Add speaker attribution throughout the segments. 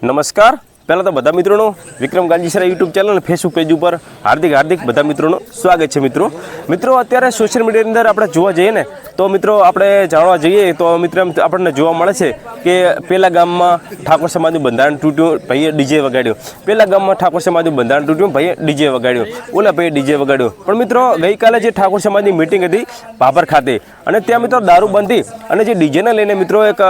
Speaker 1: નમસ્કાર. પહેલાં તો બધા મિત્રોનો વિક્રમ ગાંજીસરા યુટ્યુબ ચેનલ અને ફેસબુક પેજ ઉપર હાર્દિક બધા મિત્રોનું સ્વાગત છે. મિત્રો અત્યારે સોશિયલ મીડિયાની અંદર આપણે જોવા જઈએ ને તો મિત્રો આપણે જાણવા જઈએ તો મિત્રો આપણને જોવા મળે છે કે પેલા ગામમાં ઠાકોર સમાજનું બંધારણ તૂટ્યું, ભાઈએ ડીજે વગાડ્યું. પેલા ગામમાં ઠાકોર સમાજનું બંધારણ તૂટ્યું, ભાઈએ ડીજે વગાડ્યું. ઓલા ભાઈએ ડીજે વગાડ્યું. પણ મિત્રો ગઈકાલે જે ઠાકોર સમાજની મિટિંગ હતી ભાભર ખાતે અને ત્યાં મિત્રો દારૂ બંધી અને જે ડીજેને લઈને મિત્રો એક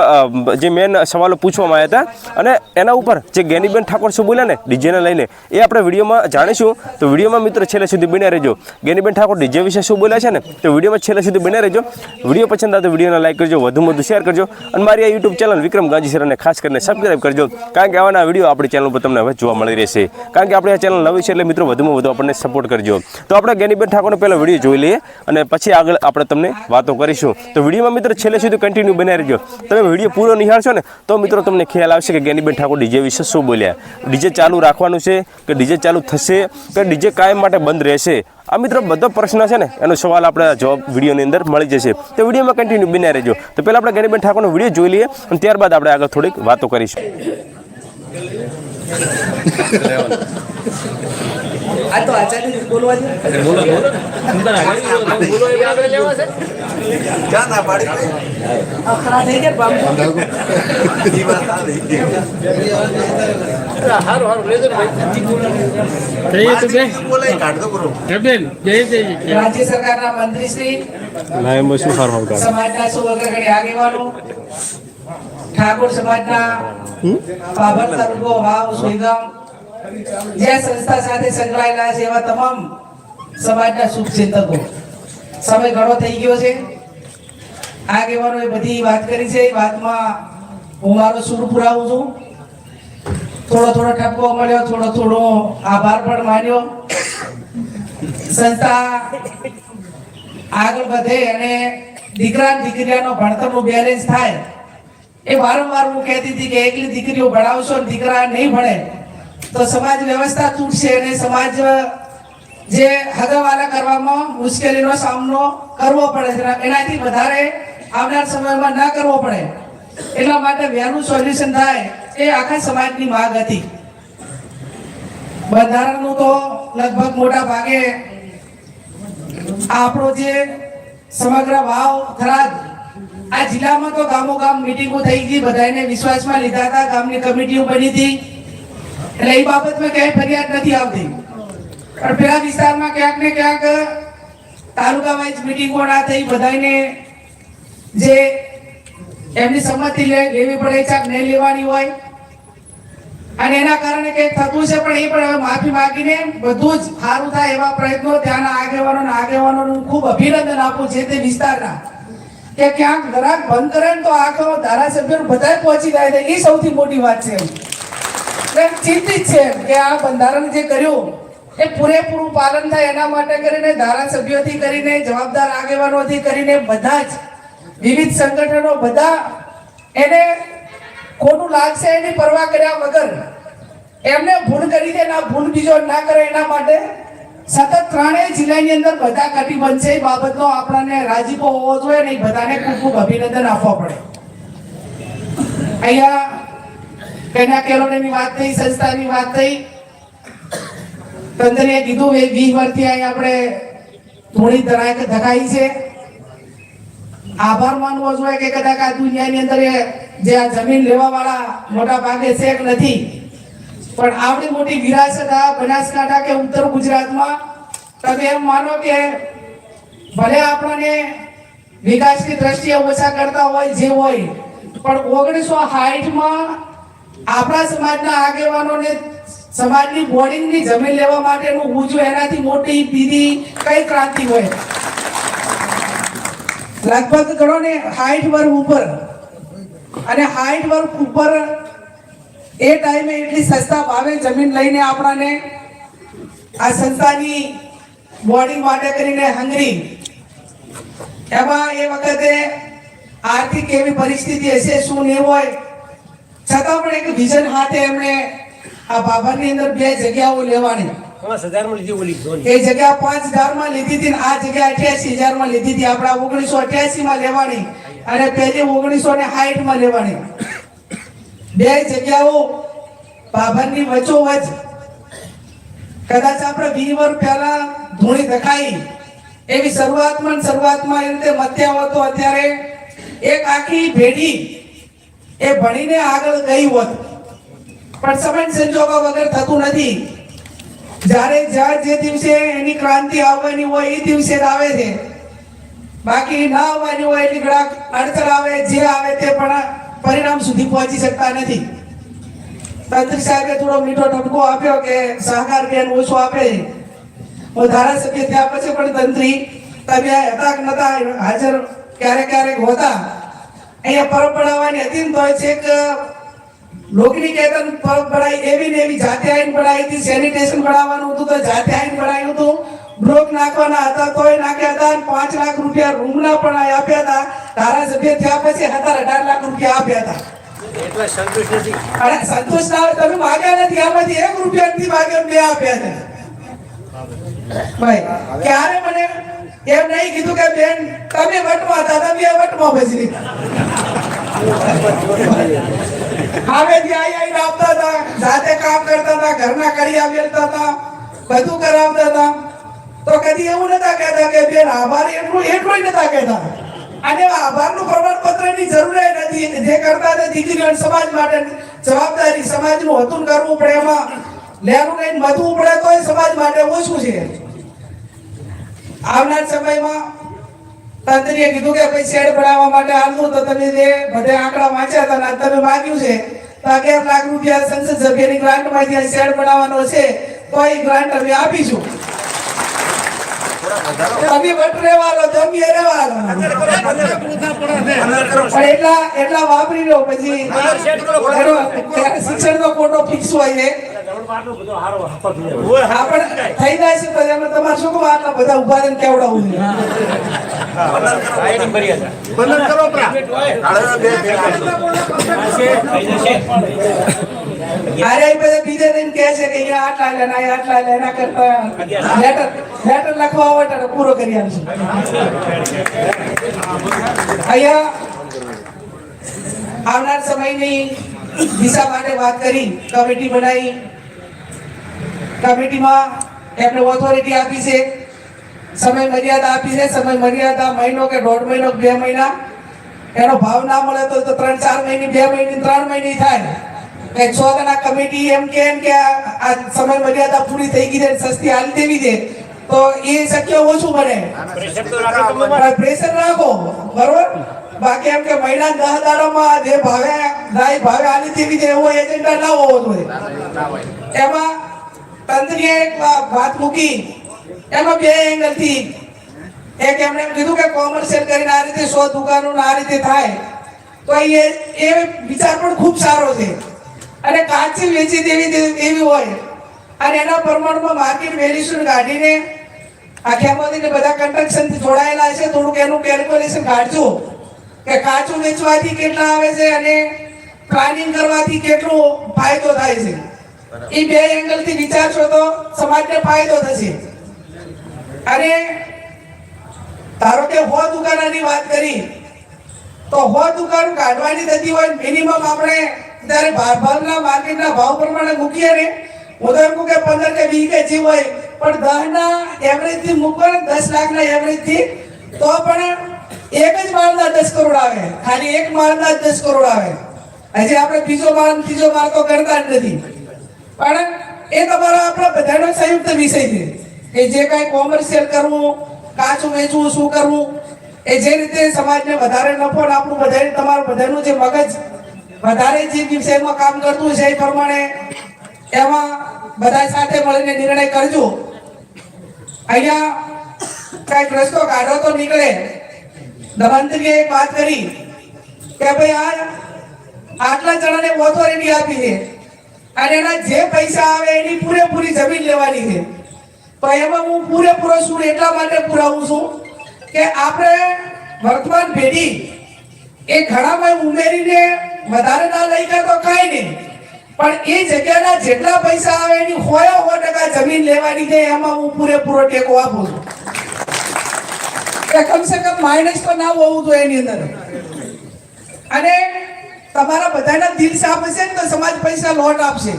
Speaker 1: જે મેન સવાલો પૂછવામાં આવ્યા હતા અને એના ઉપર જે જ્ઞાનીબેન ઠાકોર શું બોલ્યા ને ડીજેને લઈને એ આપણે વિડીયોમાં જાણીશું. તો વિડીયોમાં મિત્રો છેલ્લે સુધી બન્યા રહેજો. જ્ઞાનીબેન ઠાકોર ડીજે વિશે શું બોલ્યા છે ને તો વિડીયોમાં છેલ્લે સુધી બન્યા રહેજો. વિડીયો પસંદ આવે તો વિડીયોને લાઈક કરજો, વધુ શેર કરજો અને મારી આ યુટ્યુબ ચેનલ વિક્રમ ગાંજીસરાને ખાસ કરીને સબસ્ક્રાઈબ કરજો. કારણ કે આવાના વિડીયો આપણી ચેનલ પર તમને હવે જોવા મળી રહેશે. કારણ કે આપણે આ ચેનલ નવી છે એટલે મિત્રો વધુમાં વધુ આપણને સપોર્ટ કરજો. તો આપણે જ્ઞાનીબેન ઠાકોરનો પહેલો વિડીયો જોઈ લઈએ અને પછી આગળ આપણે તમને વાતો કરીશું. તો વિડીયોમાં મિત્રો છેલ્લે સુધી કન્ટિન્યુ બન્યા રહેજો. તમે વિડીયો પૂરો નિહાળશો ને તો મિત્રો તમને ખ્યાલ આવશે કે જ્ઞાનીબેન ઠાકોર ડીજે વિશે શું બોલ્યા. ડીજે ચાલુ રાખવાનું છે કે ડીજે ચાલુ થશે કે ડીજે કાયમ માટે બંધ રહેશે? આ મિત્રો બધો પ્રશ્ન છે ને એનો સવાલ આપણે જવાબ વિડીયોની અંદર મળી જશે. તો વિડીયોમાં કન્ટિન્યુ બન્યા રહેજો. તો પહેલાં આપણે જ્ઞાનીબેન ઠાકોરનો વિડીયો જોઈ લઈએ અને ત્યારબાદ આપણે આગળ થોડીક વાતો કરીશું.
Speaker 2: આ તો આચાર્ય બોલવા છે. બોલો ક્યાં ના પાડી અખરા થઈ ગયા બામ ઈ વાત આવી હારું લેજો ભાઈ જય તો બે બોલાય કાઢ દો બરો બેન જય રાજ્ય સરકારના મંત્રી શ્રી
Speaker 1: લાયમ શું ફાર્મ કર
Speaker 2: સમાજના સુવર્ગગણી આગેવાનો ઠાકોર સમાજના પાભર તાલુકો વાવ સુઈગામ જે સંસ્થા સાથે સંકળાયેલા છે એવા તમામ સમાજના શુભ ચિંતકો, સમય ઘણો થઈ ગયો છે. આગેવાનોએ બધી વાત કરી છે. વાતમાં હું મારો સૂર પુરાવું છું. થોડો ઠપકો મળ્યો, થોડો આભાર પણ માન્યો. સંસ્થા આગળ વધે અને દીકરા દીકરીઓનો ભણતરનું બેલેન્સ થાય એ વારંવાર હું કહેતી હતી કે એકલી દીકરીઓ ભણાવશો ને દીકરા નહીં ભણે તો સમાજ વ્યવસ્થા તૂટશે અને સમાજ જે હગાવાલા કરવામાં મુશ્કેલીનો સામનો કરવો પડે છે એનાથી વધારે આવનાર સમયમાં ના કરવો પડે એટલા માટે વહેલું સોલ્યુશન થાય એ આખા સમાજની માંગ હતી. બંધારણનું તો લગભગ મોટા ભાગે આપણો જે સમગ્ર વાવ થરાદ આ જિલ્લામાં તો ગામો ગામ મીટિંગો થઈ ગઈ, બધાને વિશ્વાસમાં લીધા હતા, ગામની કમિટીઓ બની હતી એટલે એ બાબતમાં ક્યાંય ફરિયાદ નથી આવતી. પણ પેલા વિસ્તારમાં ક્યાંક ને ક્યાંક તાલુકા વાઇઝ મીટિંગો ના થઈ, બધાને જે એમની સંમતિ લેવી પડે ચાક નહીં લેવાની હોય અને એના કારણે કંઈક થતું છે. પણ એ પણ હવે માફી માંગીને બધું જ સારું થાય એવા પ્રયત્નો ત્યાંના આગેવાનોનું ખૂબ અભિનંદન આપું છે તે વિસ્તારના કે ક્યાંક દરાક બંધ કરે ને તો આખો ધારાસભ્યો બધા પહોંચી જાય છે. એ સૌથી મોટી વાત છે. ચિંતિત છે કે આ બંધારણ જે કર્યું એ પૂરેપૂરું પાલન થાય એના માટે કરીને ધારાસભ્યોથી કરીને જવાબદાર આગેવાનોથી કરીને બધા જ વિવિધ સંગઠનો બધા એને ખોટું લાગશે એની પરવા કર્યા વગર એમને ભૂલ કરી દે ના ભૂલ બીજો ના કરે એના માટે સતત ત્રણેય જિલ્લાની અંદર બધા કટિબંધ છે. એ બાબતનો આપણને રાજીપો હોવો જોઈએ ને બધાને ખૂબ અભિનંદન આપવા પડે. અહીંયા કન્યા કેળવણીની વાત થઈ, સંસ્થાની વાત થઈ. તંત્રીએ કીધું 20 વર્ષથી અહીં આપણે થોડી ધકાઈ છે. આભાર માનવો જોઈએ કે કદાચ આ દુનિયાની અંદર જે આ જમીન લેવા વાળા મોટા ભાગે છે કે નથી, પણ આવડી મોટી વિરાસત આ બનાસકાંઠા કે ઉત્તર ગુજરાતમાં તમે એમ માનો કે ભલે આપણને વિકાસની દ્રષ્ટિએ ઓછા કરતા હોય જે હોય, પણ 1960માં આપણા સમાજના આગેવાનોને સમાજની બોર્ડિંગની જમીન લેવા માટેનું ઉજવું એનાથી મોટી બીજી કઈ ક્રાંતિ હોય. લગભગ ગણો ને 60 વર્ષ ઉપર અને 60 વર્ષ ઉપર એ ટાઈમે એટલી સસ્તા ભાવે જમીન લઈને આપણાને આ સંસ્થાની બોર્ડિંગ માટે કરીને હંગરી એમાં એ વખતે આર્થિક એવી પરિસ્થિતિ હશે શું નહીં હોય છતાં પણ એક વિઝન હાથે એમણે આ બાબરની અંદર 2 જગ્યાઓ લેવાની
Speaker 3: 5000 માં લીધી ઓલી
Speaker 2: એ જગ્યા 5000 માં લીધી હતી આ જગ્યા 88000 માં લીધી હતી. આપડા 1988 માં લેવાની અને પહેલી 1960 માં લેવાની. 2 જગ્યાઓ ભાભરની વચ્ચોવચ કદાચ આપણે 20 વર્ષ પહેલા ધૂણી દેખાઈ એવી શરૂઆતમાં એ રીતે મથ્યા હોતો અત્યારે એક આખી પેઢી એ ભણીને આગળ ગઈ હોત, પણ સમય સંજોગો વગર થતું નથી. જ્યારે જે દિવસે એની ક્રાંતિ આવવાની હોય એ દિવસે જ આવે છે, બાકી ના આવવાની હોય એટલી ઘણા અડચણ આવે, જે આવે તે પણ પરિણામ સુધી પહોંચી શકતા નથી. તંત્રી સાહેબે થોડો મીઠો ઠપકો આપ્યો કે સહકાર બેન ઓછો આપે. હું ધારાસભ્ય થયા પછી પણ તંત્રી તમે હતા કે નતા હાજર ક્યારેક હોતા. અહીંયા પરબ બનાવવાની હતી ને તો છેક લોકની કેતન પરબ બનાવી એવી ને એવી જાતે આવીને બનાવી હતી. સેનિટેશન બનાવવાનું હતું તો જાતે આવીને બનાવ્યું હતું. બ્લોક નાખવાના હતા તોય નાખ્યા હતા. 5 લાખ રૂપિયા રૂમના પણ આપ્યા હતા. ધારાસભ્ય થયા પછી 17-18 લાખ રૂપિયા આપ્યા હતા. અરે સંતોષ ના હોય તમે માગ્યા નથી, આમાંથી 1 રૂપિયા નથી માગ્યા, 2 આપ્યા છે. ભાઈ ક્યારે મને એમ નહીં કીધું કે બેન તમે વટમાં હતા, તમે વટમાં બસી આવેથી આવીને આપતા હતા, જાતે કામ કરતા હતા, ઘરના કડિયા વેલતા હતા, બધું કરાવતા હતા. તો કદી એવું નતા કહેતા કે બેન આભાર એટલું નતા કહેતા. અને આભારનું પ્રમાણપત્રની જરૂર નથી. જે કરતા હતા દીકરીઓ સમાજ માટે જવાબદારી સમાજનું હતું કરવું પડે, એમાં લેવું નહીં મધવું પડે તો એ સમાજ માટે ઓછું છે. આવનાર સમયમાં તંત્રીએ કીધું કે ભાઈ શેડ બનાવવા માટે હાલતું તો તમે જે બધે આંકડા વાંચ્યા હતા ને તમે માગ્યું છે તો 11 લાખ રૂપિયા સંસદ સભ્યની ગ્રાન્ટમાંથી શેડ બનાવવાનો છે તો એ ગ્રાન્ટ અમે આપીશું. તમે વટ રહેવાનો જમીએ રહેવાનો એટલા વાપરી લો પછી શિક્ષણ નો કોટો ફિક્સ હોય છે. આપણે થઈ જાય છે તો એમાં તમારે શું કહો આટલા બધા ઉભા રહીને કેવડાવું છે. અરે બધા બીજે દિન કહે છે કે અહીંયા આટલા લે એના કરતા લેટર લખવા હોય તો પૂરો કરી આપશું. અહીંયા આવનાર સમયની દિશા માટે વાત કરી, કમિટી બનાવી, કમિટીમાં એમને ઓથોરિટી આપી છે, સમય મર્યાદા આપી છે. સમય મર્યાદા મહિનો કે 1.5 મહિનો 2 મહિના, એનો ભાવ ના મળે તો 3-4 મહિને 2 મહિને 3 મહિને થાય. 6 જણા કમિટી એમ કે આ સમય મર્યાદા પૂરી થઈ ગઈ છે, સસ્તી હાલી દેવી છે, તો એ શક્ય ઓછું બને. પ્રેશર રાખો બરોબર. બાકી એમ કે મહિના 10 દાડામાં જે ભાવે હાલી દેવી છે એવો એજન્ડા ના હોવો જોઈએ. એમાં તંત્રીએ એક વાત મૂકી, એમાં 2 એંગલ થી. એક એમણે એમ કીધું કે કોમર્શિયલ કરીને આ રીતે 100 દુકાનો આ રીતે થાય તો એ વિચાર પણ ખૂબ સારો છે. અને કાચી વેચી દેવી એવી હોય અને એના પ્રમાણમાં માર્કેટ વેલ્યુએશન કાઢીને આખ્યામાંથી બધા કન્સ્ટ્રક્શન થી જોડાયેલા છે, થોડુંક એનું કેલ્ક્યુલેશન કાઢજો કે કાચું વેચવાથી કેટલા આવે છે અને પ્લાનિંગ કરવાથી કેટલો ફાયદો થાય છે. એ 2 એંગલ થી વિચારશો તો સમાજને ફાયદો થશે. અને ધારો કે 100 દુકાનની વાત કરી તો 100 દુકાન કાઢવાની થતી હોય મિનિમમ આપણે ત્યારે ભાવના માર્કેટના ભાવ પ્રમાણે મૂકીએ ને, હું તો એમ કહું કે 15 કે 20 કે જે હોય પણ 10 ના એવરેજ થી મૂકો ને 10 લાખ ના એવરેજ થી તો પણ એક જ માળના 10 કરોડ આવે. ખાલી એક માળના 10 કરોડ આવે. હજી આપણે બીજો માળ ત્રીજો માળ તો કરતા જ નથી. પણ એ તમારા આપણા બધાનો સંયુક્ત વિષય છે કે જે કાંઈ કોમર્શિયલ કરવું, કાચું વેચવું, શું કરવું, એ જે રીતે સમાજને વધારે નફો ને આપણું બધાને તમારું બધાનું જે મગજ વધારે જે વિષયમાં કામ કરતું છે એ પ્રમાણે એમાં બધા સાથે મળીને નિર્ણય કરજો. અહીંયા કઈક રસ્તો કાઢો તો નીકળે. મંત્રીએ એક વાત કરી કે ભાઈ આટલા જણાને ઓથોરિટી આપી છે અને એના જે પૈસા આવે એની પૂરેપૂરી જમીન લેવાની છે. તો એમાં હું પૂરેપૂરો છું એટલા માટે પુરાવું છું કે આપણે વર્તમાન પેઢી એ ઘણામાં ઉમેરીને વધારે ના લઈ ગયા તો કઈ નહીં, પણ એ જગ્યાના જેટલા પૈસા આવે એની 100% જમીન લેવાની છે. એમાં હું પૂરેપૂરો ટેકો આપું છું કે કમસે કમ માઇનસ તો ના હોવું જોઈએ એની અંદર. અને તમારા બધાના દિલ સાફ હશે ને તો સમાજ પૈસા લોટ આપશે.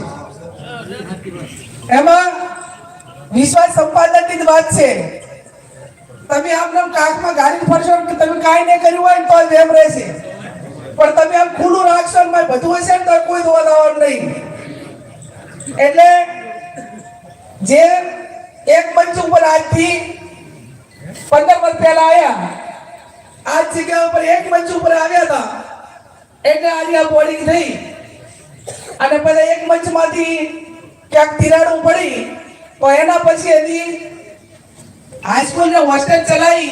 Speaker 2: એમાં વિશ્વાસ સંપાદનની જ વાત છે. તમે આમ કાખમાં ગાડી ફરશો કે તમે કાંઈ નહીં કર્યું હોય ને તો જ એમ રહેશે, પણ તમે આમ ખુલ્લું રાખશો ને બધું હશે ને તો કોઈ દોવા દાવાનું નહીં. એટલે જે એક મંચ ઉપર આજથી 15 વર્ષ પહેલા આવ્યા, આ જગ્યા ઉપર એક મંચ ઉપર આવ્યા હતા એટલે આજે આ બોર્ડિંગ થઈ અને પછી એક મંચમાંથી ક્યાંક તિરાડું પડી તો એના પછી એની હાઈસ્કૂલ ને હોસ્ટેલ ચલાવી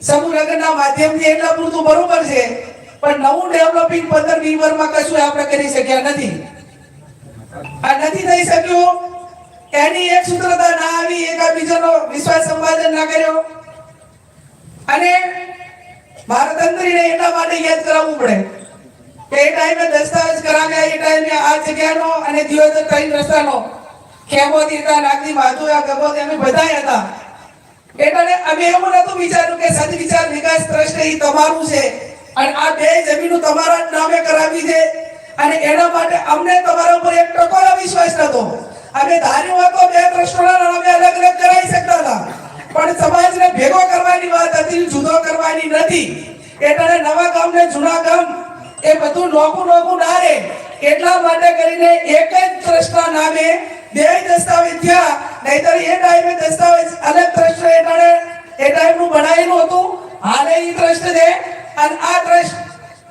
Speaker 2: સમૂહનગરના માધ્યમથી એટલા પૂરતું બરોબર છે, પણ નવું ડેવલપિંગ 15-20 વર્ષમાં કશું આપણે કરી શક્યા નથી. આ નથી થઈ શક્યું એની એક સૂત્રતા ના આવી, એકબીજાનો વિશ્વાસ સંપાદન ના કર્યો અને મારા તંત્રીને એટલા માટે યાદ કરાવવું પડે કે એ ટાઈમે દસ્તાવેજ કરાવ્યા, એ ટાઈમે આ જગ્યાનો અને દિયોદર ટ્રેન રસ્તાનો ખેમોથી નાગદી માધુયા ગબોદ અમે બધા હતા. એટલે અમે એવું નતું વિચાર્યું કે સદવિચાર વિકાસ ટ્રસ્ટ એ તમારું છે અને આ બે જમીનો તમારા જ નામે કરાવી છે અને એના માટે અમને તમારા ઉપર 1% વિશ્વાસ નતો. અમે ધાર્યું હતું બે ટ્રસ્ટોના નામે અલગ અલગ કરાવી શકતા હતા, પણ સમાજને ભેગો કરવાની વાત હતી, જુદો કરવાની નથી. એટલે નવા ગામ ને જૂના ગામ એ બધું નોખું ના રહે એટલા માટે કરીને એક જ ટ્રસ્ટના નામે બે દસ્તાવેજ થયા. નહીતર એ ટાઈમે દસ્તાવેજ અલગ ટ્રસ્ટ એ ટાઈમનું બનાવેલું હતું, હાલે એ ટ્રસ્ટ છે અને આ ટ્રસ્ટ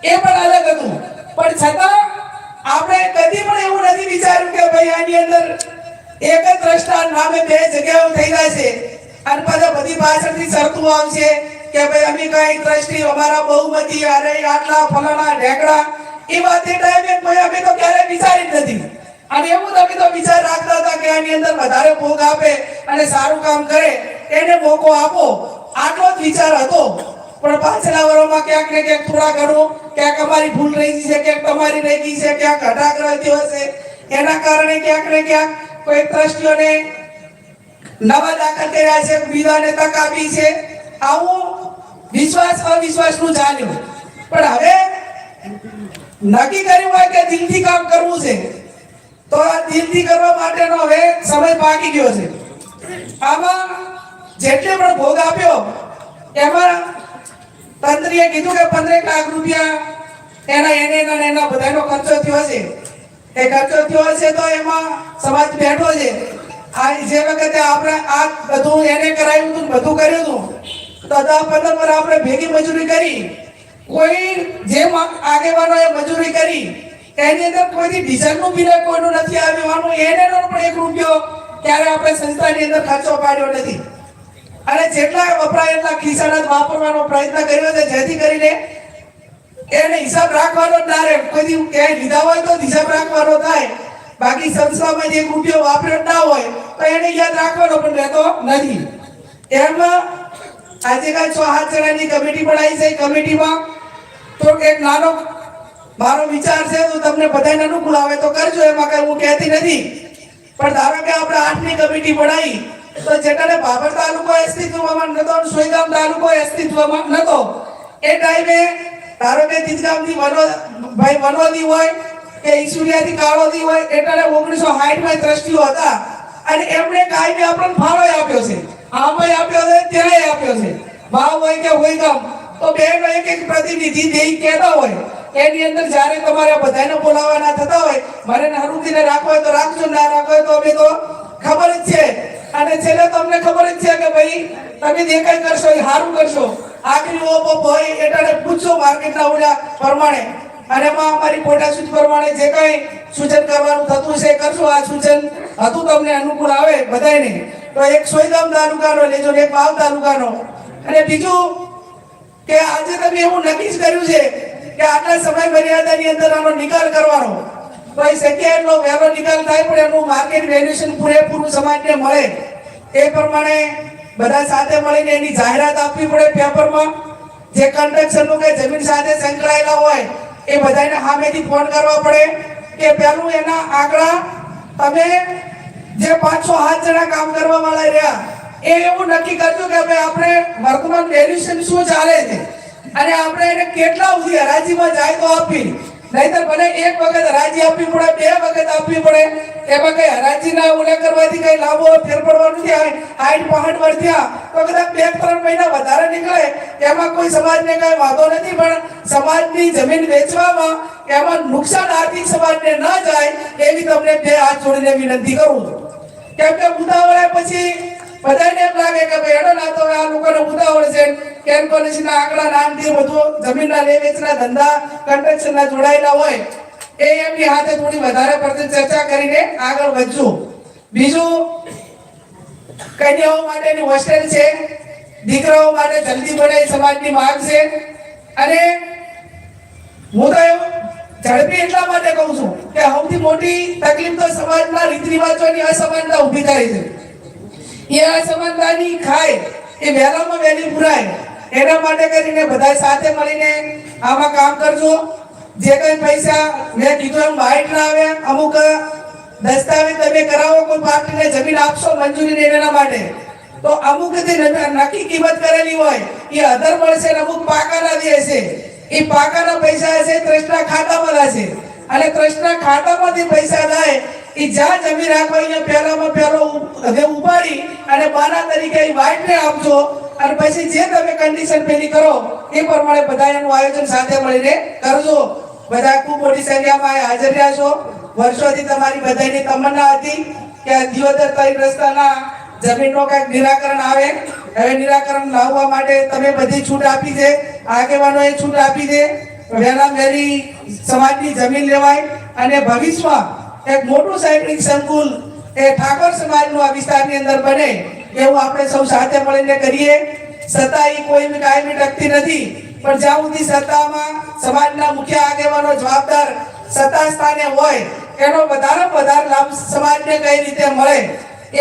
Speaker 2: એ પણ અલગ હતું. પણ છતાં આપણે કદી પણ એવું નથી વિચાર્યું કે ભાઈ આની અંદર એક જ ટ્રસ્ટના નામે બે જગ્યાઓ થઈ જશે અને પછી બધી પાછળથી શરતો આવશે કે ભાઈ અમે કઈ ટ્રસ્ટી અમારા બહુમતી અરે આટલા ફલાણા ઢેકડા એ વાત એ ટાઈમે કોઈ અમે તો ક્યારે વિચારી જ નથી. અને એવું તમે તો વિચાર રાખતા હતા કે આની અંદર વધારે ભોગ આપે અને સારું કામ કરે એને મોકો આપો, આટલો જ વિચાર હતો. પણ પાછલા વર્ષોમાં ક્યાંક ને ક્યાંક થોડા ઘણું ક્યાંક અમારી ભૂલ રહી ગઈ છે, ક્યાંક તમારી રહી ગઈ છે, ક્યાંક ઘટાગ્રહ થયો હશે, એના કારણે ક્યાંક ને ક્યાંક કોઈ ટ્રસ્ટીઓને નવા દાખલ કર્યા છે, બીજાને તક આપી છે. આવું વિશ્વાસ અવિશ્વાસનું ચાલ્યું. પણ હવે નક્કી કર્યું હોય કે દિલથી કામ કરવું છે તો આ દિલથી કરવા માટેનો હવે સમય પાકી ગયો છે. આમાં જેટલે પણ ભોગ આપ્યો એમાં તંત્રીએ કીધું કે 15 લાખ રૂપિયા એના બધાનો ખર્ચો થયો છે. એ ખર્ચો થયો છે તો એમાં સમાજ બેઠો છે. આ જે વખતે આપણે આ બધું એને કરાવ્યું હતું, બધું કર્યું હતું તો 10-15 પર આપણે ભેગી મજૂરી કરી, કોઈ જે આગેવાનોએ મજૂરી કરી એની અંદર કોઈથી ડીઝલનું બિલ કોઈનું નથી આવ્યું, એનો પણ 1 રૂપિયો ક્યારે આપણે સંસ્થાની અંદર ખર્ચો પાડ્યો નથી. અને જેટલા વપરાય એટલા ખિસ્સાના જ વાપરવાનો પ્રયત્ન કર્યો છે, જેથી કરીને એને હિસાબ રાખવાનો જ ના રહે. કોઈ ક્યાંય લીધા હોય તો હિસાબ રાખવાનો થાય, બાકી સંસ્થામાં જે 1 રૂપિયો વાપર્યો ના હોય તો એને યાદ રાખવાનો પણ રહેતો નથી. એમાં આજે કાલ 6-7 જણાની કમિટી બનાવી છે. કમિટીમાં તો એક નાનો મારો વિચાર છે તો તમને બધાને અનુકૂળ આવે તો કરજો, એમાં કઈ હું કહેતી નથી. પણ ધારો કે આપણે 8ની કમિટી બનાવી તો જેટાને બાબર તાલુકો અસ્તિત્વમાં નતો, સોયગામ તાલુકો અસ્તિત્વમાં નતો, એ ટાઈમે ધારો કે તીજગામથી વનોદી હોય કે ઈસુરિયાથી કાળોદી હોય, એટલે 1960 માં ટ્રસ્ટીઓ હતા અને એમણે કાયમી આપણને ફાળો આપ્યો છે, આમાં આપ્યો છે, ત્યાંય આપ્યો છે. ભાવ હોય કે હોયગામ તો બેનો એક પ્રતિનિધિ દેઈ કહેતા હોય, એની અંદર જ્યારે તમારે બધાને બોલાવવાના થતા હોય, મને હરુદીને રાખવો હોય તો રાખજો, ના રાખવો હોય તો અમે તો ખબર જ છે. અને છેલ્લે તમને ખબર જ છે કે ભાઈ તમે જે કંઈ કરશો એ સારું કરશો. આખરી ઓપ હોય એટલે પૂછો માર્કેટના ઓલા પ્રમાણે અને એમાં અમારી ફોટાશૂટ પ્રમાણે જે કંઈ સૂચન કરવાનું થતું છે કરશો. આ સૂચન હતું તમને અનુકૂળ આવે બધાને તો એક સોયગામ તાલુકાનો લેજો ને એક વાવ તાલુકાનો. અને બીજું કે આજે તમે એવું નક્કી જ કર્યું છે કે આટલા સમય મર્યાદાની અંદર આનો નિકાલ કરવાનો, તો એ શક્ય એટલો વહેલો નિકાલ થાય પણ એનું માર્કેટ વેલ્યુએશન પૂરેપૂરું સમાજને મળે એ પ્રમાણે બધા સાથે મળીને એની જાહેરાત આપવી પડે પેપરમાં. જે કન્સ્ટ્રક્શનનું કે જમીન સાથે સંકળાયેલા હોય એ બધાને સામેથી ફોન કરવા પડે કે પહેલું એના આંકડા તમે જે 500-7 જણા કામ કરવા વાળા રહ્યા એ એવું નક્કી કરજો કે ભાઈ આપણે વર્તમાન વેલ્યુએશન શું ચાલે છે અને આપણે એને કેટલા સુધી હરાજીમાં જાય તો આપી, નહીતર ભલે 1 વખત હરાજી આપવી પડે, 2 વખત આપવી પડે, એમાં કઈ હરાજીના ઓલે કરવાથી કઈ લાભો ફેર પડવાનું નથી. 60-65 વર્ષ થયા તો કદાચ 2-3 મહિના વધારે નીકળે એમાં કોઈ સમાજને કઈ વાંધો નથી, પણ સમાજની જમીન વેચવામાં એમાં નુકસાન આર્થિક સમાજને ન જાય એવી તમને બે હાથ જોડીને વિનંતી કરું છું. કેમ કે ઉતાવળે પછી બધાને એમ લાગે કે ભાઈ એનો ના તો આ લોકોને ઉતાવળ છે, કેલ્ક્યુલેશનના આંકડા નામથી બધું જમીનના લે વેચના ધંધા કન્સ્ટ્રક્શનના જોડાયેલા હોય એ એમની હાથે થોડી વધારે પડતી ચર્ચા કરીને આગળ વધજો. બીજું, કન્યાઓ માટેની હોસ્ટેલ છે, દીકરાઓ માટે જલ્દી બને સમાજની માંગ છે. અને હું તો ઝડપી એટલા માટે કહું છું કે સૌથી મોટી તકલીફ તો સમાજના રીત રિવાજોની અસમાનતા ઊભી થાય છે. એ અસમાનતાની ખાય એ વહેલામાં વહેલી પુરાય એના માટે કરીને બધા સાથે મળીને આમાં કામ કરજો. જે કઈ પૈસા મેં કીધું એમ વાઇટ ના આવે, અમુક દસ્તાવેજ તમે કરાવો, કોઈ પાર્ટીને જમીન આપશો મંજૂરી એના માટે તો અમુક જે નક્કી કિંમત કરેલી હોય એ અધર મળશે, અમુક પાકાના દે છે. એ પાકાના પૈસા હશે ટ્રસ્ટના ખાતામાં જશે અને ટ્રસ્ટના ખાતામાંથી પૈસા થાય એ જ્યાં જમીન રાખો અહીંયા પહેલામાં પહેલો હવે ઉપાડી અને બાના તરીકે એ વાઇટને આપજો અને પછી જે તમે કન્ડિશન પેલી કરો એ પ્રમાણે બધા એનું આયોજન સાથે મળીને કરજો. બધા ખૂબ મોટી સંખ્યામાં હાજર રહ્યા છો. વર્ષોથી તમારી બધાની તમન્ના હતી કે દિયોદર તરી રસ્તાના જમીનનો કંઈક નિરાકરણ આવે. હવે નિરાકરણ લાવવા માટે તમે બધી છૂટ આપી છે, આગેવાનોએ છૂટ આપી છે. વહેલા વહેલી સમાજની જમીન લેવાય અને ભવિષ્યમાં એક મોટું શૈક્ષણિક સંકુલ એ ઠાકોર સમાજનું આ વિસ્તારની અંદર બને એવું આપણે સૌ સાથે મળીને કરીએ. સત્તા એ કોઈ કાયમી ટકતી નથી, પણ જ્યાં સુધી સત્તામાં સમાજના મુખ્ય આગેવાનો જવાબદાર સત્તા સ્થાને હોય એનો વધારે લાભ સમાજને કઈ રીતે મળે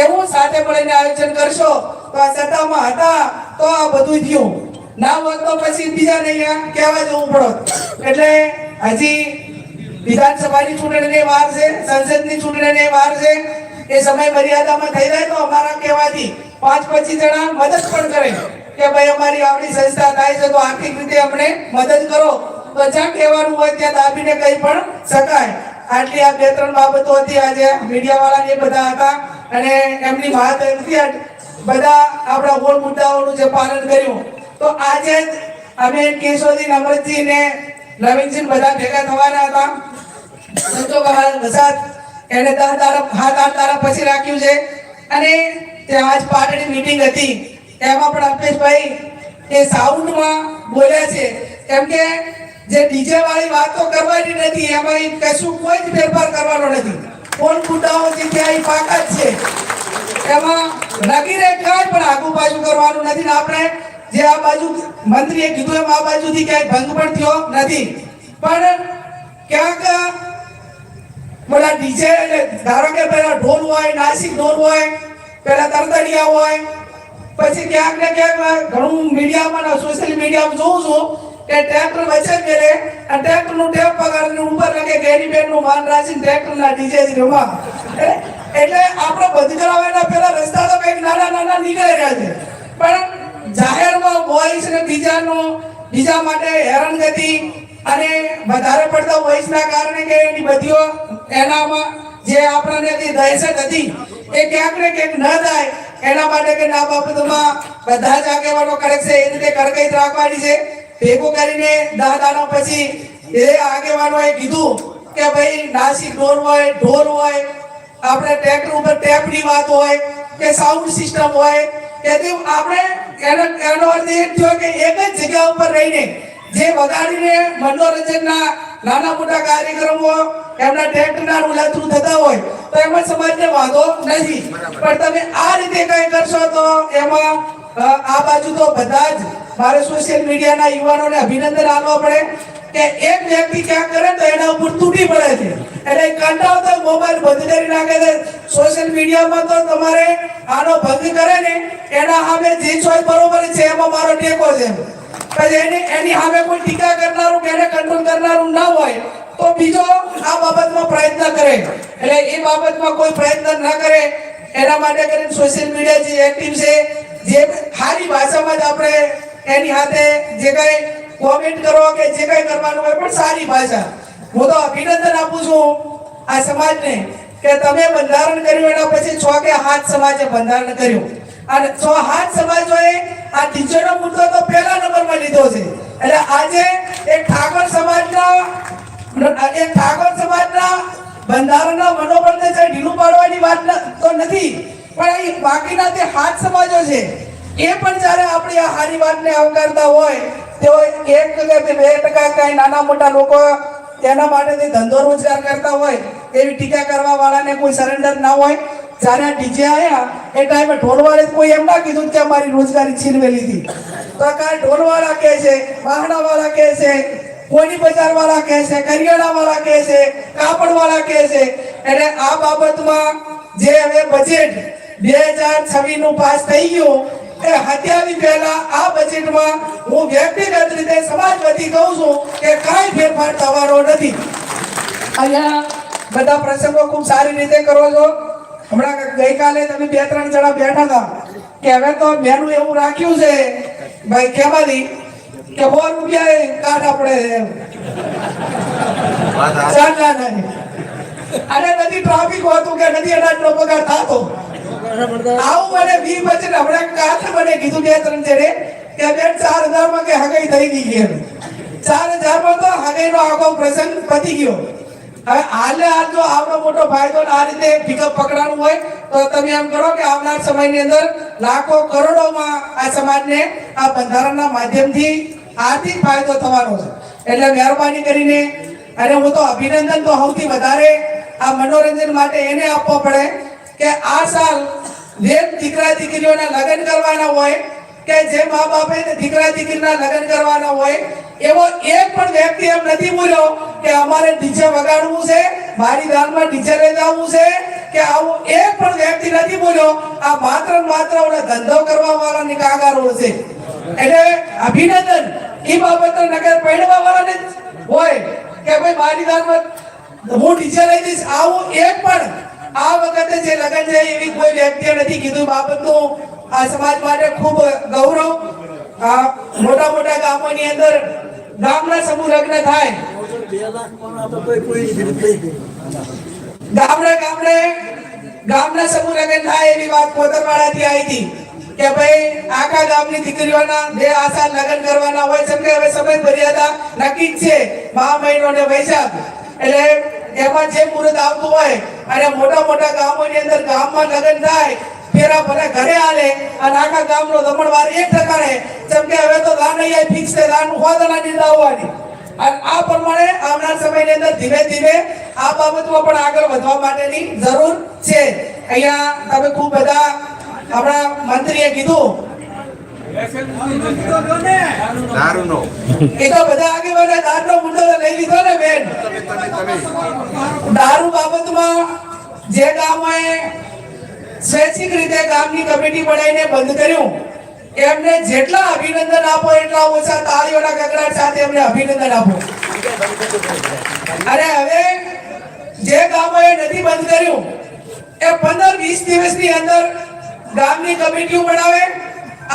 Speaker 2: એવું સાથે મળીને આયોજન કરશો તો આ સત્તામાં હતા તો આ બધું થયું, ના હોત તો પછી બીજાને અહીંયા કહેવા જવું પડત. એટલે હજી વિધાનસભાની ચૂંટણીની વાર છે, સંસદની ચૂંટણીની વાર છે. એ સમય મર્યાદામાં થઈ જાય તો અમારા કહેવાથી 5-25 જણા મદદ પણ કરે કે ભાઈ અમારી આવડી સંસ્થા થાય છે તો આર્થિક રીતે અમને મદદ કરો, તો જ્યાં કહેવાનું હોય ત્યાં દાબીને કહી પણ શકાય. આટલી આ 2-3 બાબતો હતી. આજે મીડિયાવાળા એ બધા હતા અને એમની વાત હતી બધા આપણા મૂળ મુદ્દાઓનું જે પાલન કર્યું. તો આજે અમે કેશોદી અમરતજી ને નવીનજી બધા ભેગા થવાના હતા. સંતોષ વસાત એને 10 તારા પછી રાખ્યું છે અને ત્યાં આજ પાટણી મીટિંગ હતી એમાં પણ અલ્પેશભાઈ એ સાઉન્ડમાં બોલ્યા છે કેમ કે જે ડીજે વાળી વાતો કરવાની નથી એમાં કશું કોઈ જ ફેરફાર કરવાનો નથી. કોણ મુદ્દાઓ જે ત્યાં પાકા જ છે એમાં લગીને કાંઈ પણ આગુ પાછું કરવાનું નથી. આપણે જે આ બાજુ મંત્રીએ કીધું એમ આ બાજુથી ક્યાંય ભંગ પણ થયો નથી, પણ ક્યાંક બોલા ડીજે ધારો કે પેલા ઢોલ હોય, નાસિક ઢોલ હોય, પેલા તરતડિયા હોય, પછી ક્યાંક ને ક્યાંક ઘણું મીડિયામાં સોશિયલ મીડિયામાં જોઉં છું કે ટ્રેક્ટર વચ્ચે ગયેલે અને ટ્રેક્ટરનું ટેપ પગાડીને ઉપર લગે ગેરી બેનનું માન રાખીને ટ્રેક્ટરના ડીજે રમવા. એટલે આપણે બંધ કરાવવાના પેલા રસ્તા તો કંઈક નાના નીકળી રહ્યા છે, પણ જાહેરમાં વોઇસ ને બીજા માટે હેરાનગતિ અને વધારે પડતા વોઇસના કારણે કે એની બધીઓ એનામાં જે આપણને દહેશત હતી એ ક્યાંક ને ક્યાંક ન થાય એના માટે કે આ બાબતમાં બધા જ આગેવાનો કરે છે એ રીતે કડકાઈ રાખવાની છે. ભેગું કરીને 10 દાડા પછી એ આગેવાનોએ કીધું કે ભાઈ નાસિક ઢોલ હોય, આપણે ટ્રેક્ટર ઉપર ટેપની વાત હોય કે સાઉન્ડ સિસ્ટમ હોય કે આપણે એનો અર્થ એ થયો કે એક જ જગ્યા ઉપર રહીને જે વગાડીને મનોરંજનના નાના મોટા કાર્યક્રમો એમના ટ્રેક્ટરના ઉલાથરું થતા હોય તો એમાં સમાજને વાંધો નથી, પણ તમે આ રીતે કંઈ કરશો તો એમાં આ બાજુ તો બધા જ મારે સોશિયલ મીડિયાના યુવાનોને અભિનંદન આપવા પડે કે એક વ્યક્તિ ક્યાંક કરે તો એના ઉપર તૂટી પડે છે. એટલે કંટાળો તો મોબાઈલ બંધ કરી નાખે છે. સોશિયલ મીડિયામાં તો તમારે આનો ભંગ કરે ને એના સામે જે ચોય બરોબર છે એમાં મારો ટેકો છે. પછી એની સામે કોઈ ટીકા કરનારું કે એને કંટ્રોલ કરનારું ના હોય તો બીજો આ બાબતમાં પ્રયત્ન કરે. એટલે એ બાબતમાં કોઈ પ્રયત્ન ન કરે એના માટે કરીને સોશિયલ મીડિયા જે એક્ટિવ છે, જે સારી ભાષામાં જ આપણે એની સાથે જે કઈ કોમેન્ટ કરો કે જે કઈ કરવાનું હોય પણ સારી ભાષા. હું તો અભિનંદન આપું છું આ સમાજને કે તમે બંધારણ કર્યું એના પછી 6 કે 7 સમાજે બંધારણ કર્યું અને 6-7 સમાજોએ આ ટીચરનો મુદ્દો તો પહેલા નંબરમાં લીધો છે. એટલે આજે એક ઠાકોર સમાજના બંધારણના મનોબળને જે ઢીલું પાડવાની વાત તો નથી, પણ એ બાકીના જે 7 સમાજો છે એ પણ જ્યારે આપણી આ સારી વાતને આવકારતા હોય તેઓ 1 કે 2% કઈ નાના મોટા લોકો તેના માટે ધંધો રોજગાર કરતા હોય એવી ટીકા કરવા વાળાને કોઈ સરેન્ડર ના હોય. જ્યારે ડીજે આયા એ ટાઈમે ઢોલવાળે કોઈ એમ ના કીધું કે અમારી રોજગારી છીનવેલી હતી, તો કાંઈ ઢોલવાળા કહે છે, વાહણાવાળા કહે છે, કોની બજારવાળા કહે છે, કરિયાણાવાળા કહે છે, કાપડવાળા કહે છે. એટલે આ બાબતમાં જે હવે બજેટ 2026 નું પાસ થઈ ગયું એ હત્યાવી પહેલા આ બજેટમાં હું વ્યક્તિગત રીતે સમાજ વતી કહું છું કે કાંઈ ફેરફાર થવાનો નથી. અહીંયા બધા પ્રસંગો ખૂબ સારી રીતે કરો છો. હમણાં ગઈકાલે તમે 2-3 જણા બેઠા હતા કે હવે તો મેનુ એવું રાખ્યું છે ભાઈ કેમાંથી કે 100 રૂપિયા કાઢ આપણે ચાલના નહીં અને નથી ટ્રાફિક હોતું કે નથી અનાજનો પગાર થતો. આવું મને 20 બજેટ હમણાં કાઠ મને કીધું 2-3 જણે કે બેન 4000 માં કે હગાઈ થઈ ગઈ છે. 4000 માં તો હગાઈનો આખો પ્રસંગ પતી ગયો. હવે હાલે હાલ જો આવડો મોટો ફાયદો આ રીતે પિકઅપ પકડાનું હોય તો તમે એમ કરો કે આવનાર સમયની અંદર લાખો કરોડોમાં આ સમાજને આ બંધારણના માધ્યમથી આર્થિક ફાયદો થવાનો છે. એટલે મહેરબાની કરીને અને હું તો અભિનંદન તો સૌથી વધારે આ મનોરંજન માટે એને આપવો પડે કે આ સાલ જે દીકરા દીકરીઓના લગ્ન કરવાના હોય કે જે મા બાપે દીકરા દીકરીના લગ્ન કરવાના હોય એવો એક પણ વ્યક્તિ એમ નથી બોલ્યો કે અમારે ડીજે વગાડવું છે, મારી દાનમાં ડીજે લઈ જવું છે કે આવું એક પણ વ્યક્તિ નથી બોલ્યો. આ માત્ર ધંધો કરવા વાળાની કાગારો છે. એટલે અભિનંદન એ બાબત નગર પહેરવા વાળાને હોય કે ભાઈ મારી દાનમાં હું ડીજે લઈ દઈશ. આવું એક પણ આ વખતે જે લગ્ન છે એવી કોઈ વ્યક્તિએ નથી કીધું. બાબતનું આ સમાજ માટે ખૂબ ગૌરવ. આ મોટા મોટા ગામોની અંદર ગામના સમૂહ લગ્ન થાય, ગામના સમૂહ લગ્ન થાય એવી વાત કોતરવાડાથી આવી હતી કે ભાઈ આખા ગામની દીકરીઓના જે આશા લગ્ન કરવાના હોય છે કે હવે સમય મર્યાદા નક્કી જ છે, મહા મહિનો ને વૈશાખ. એટલે એમાં જે મુહૂર્ત આવતું હોય અને મોટા મોટા ગામોની અંદર ગામમાં લગ્ન થાય ફેરા ભલે ઘરે આલે અને આખા ગામનો દમણવાર એક ઠકાણે. જેમ કે હવે તો દાન અહીંયા ફિક્સ છે, દાન હોદના નિંદા હોવાની. અને આ પ્રમાણે આવનાર સમયની અંદર ધીમે ધીમે આ બાબતમાં પણ આગળ વધવા માટેની જરૂર છે. અહીંયા તમે ખૂબ બધા આપણા મંત્રીએ કીધું દારૂનો એ તો બધા આગેવાને દારૂનો મુદ્દો લઈ લીધો ને બેન. દારૂ બાબતમાં જે ગામોએ સ્વૈચ્છિક રીતે ગામની કમિટી બનાવીને બંધ કર્યું એમને જેટલા અભિનંદન આપો એટલા ઓછા તાળીઓના ગગડાટ સાથે એમને અભિનંદન આપો. અને હવે જે ગામોએ નથી બંધ કર્યું એ 15-20 દિવસની અંદર ગામની કમિટીઓ બનાવે.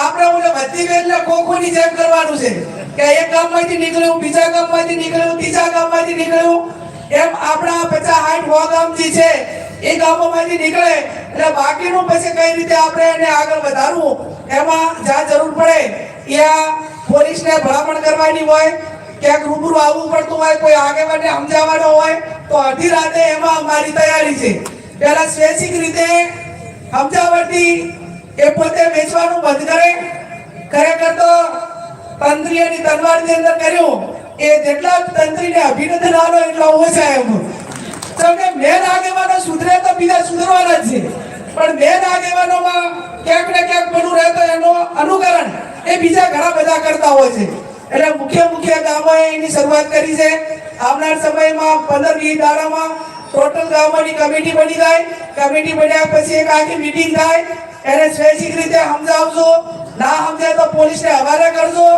Speaker 2: આપણે ઓલે બધી વેલને ખોખોની જેમ કરવાનું છે કે એક ગામમાંથી નીકળ્યું, બીજા ગામમાંથી નીકળ્યું, ત્રીજા ગામમાંથી નીકળ્યું, એમ આપણા 50-60 ગામ જે છે એ ગામોમાંથી નીકળે એટલે બાકીનું પછી કઈ રીતે આપણે એને આગળ વધારવું એમાં જ્યાં જરૂર પડે ત્યાં પોલીસને ભલામણ કરવાની હોય, ક્યાંક રૂબરૂ આવવું પડતું હોય, કોઈ આગેવાનને સમજાવવાનો હોય તો અડધી રાતે એમાં અમારી તૈયારી છે. પહેલા સ્વૈચ્છિક રીતે સમજાવટથી એ પોતે વેચવાનું બંધ કરે. ખરેખર તો તંત્રીની તલવારની અંદર કર્યું એ જેટલા તંત્રીને અભિનંદન આલો એટલા ઓછા એમ. મેન આગેવાનો સુધરે તો બીજા સુધરવાના જ છે, પણ મેન આગેવાનોમાં ક્યાંક ને ક્યાંક બનવું રહે તો એનો અનુકરણ એ બીજા ઘણા બધા કરતા હોય છે. એટલે મુખ્ય ગામોએ એની શરૂઆત કરી છે. આવનાર સમયમાં 15-20 દાડામાં ટોટલ ગામોની કમિટી બની જાય. કમિટી બન્યા પછી એક આખી મીટિંગ થાય, એને સ્વૈચ્છિક રીતે સમજાવજો, ના સમજાય તો પોલીસને હવાલે કરજો.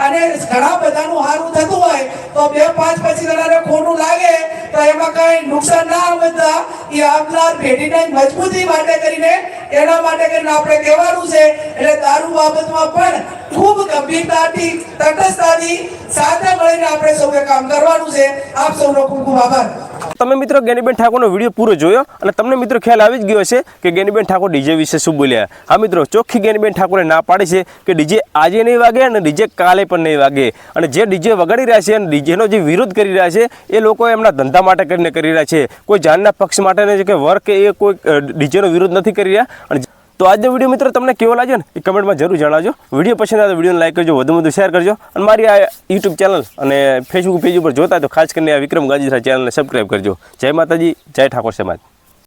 Speaker 2: અને ઘણા બધાનું સારું થતું હોય તો 2-5-25 જણાને ખોટું લાગે તો એમાં કઈ નુકસાન ના આવતા એ આવનાર પેઢીને મજબૂતી માટે કરીને એના માટે કરીને આપણે કહેવાનું છે. એટલે દારૂ બાબતમાં પણ ખૂબ ગંભીરતાથી તટસ્થતાથી સાથે મળીને આપણે સૌએ કામ કરવાનું છે. આપ સૌનો ખૂબ ખૂબ આભાર.
Speaker 1: તમે મિત્રો ગેનીબેન ઠાકોરનો વિડીયો પૂરો જોયો અને તમને મિત્રો ખ્યાલ આવી જ ગયો હશે કે ગેનીબેન ઠાકોર ડીજે વિશે શું બોલ્યા. હા મિત્રો, ચોખ્ખી ગેનીબેન ઠાકોરે ના પાડે છે કે ડીજે આજે નહીં વાગે અને ડીજે કાલે પણ નહીં વાગે. અને જે ડીજે વગાડી રહ્યા છે અને ડીજેનો જે વિરોધ કરી રહ્યા છે એ લોકો એમના ધંધા માટે કરીને કરી રહ્યા છે. કોઈ જાનના પક્ષ માટે નહીં કે વર્ક એ કોઈ ડીજેનો વિરોધ નથી કરી રહ્યા. અને તો આજનો વિડીયો મિત્રો તમને કેવો લાગ્યો ને એ કમેન્ટમાં જરૂર જણાવજો. વિડીયો પસંદ આવે તો વિડીયોને લાઈક કરજો, વધુ શેર કરજો અને મારી આ યુટ્યુબ ચેનલ અને ફેસબુક પેજ ઉપર જોતા હોય તો ખાસ કરીને આ વિક્રમ ગાંધીસરા ચેનલને સબસ્ક્રાઈબ કરજો. જય માતાજી, જય ઠાકોર સમાજ.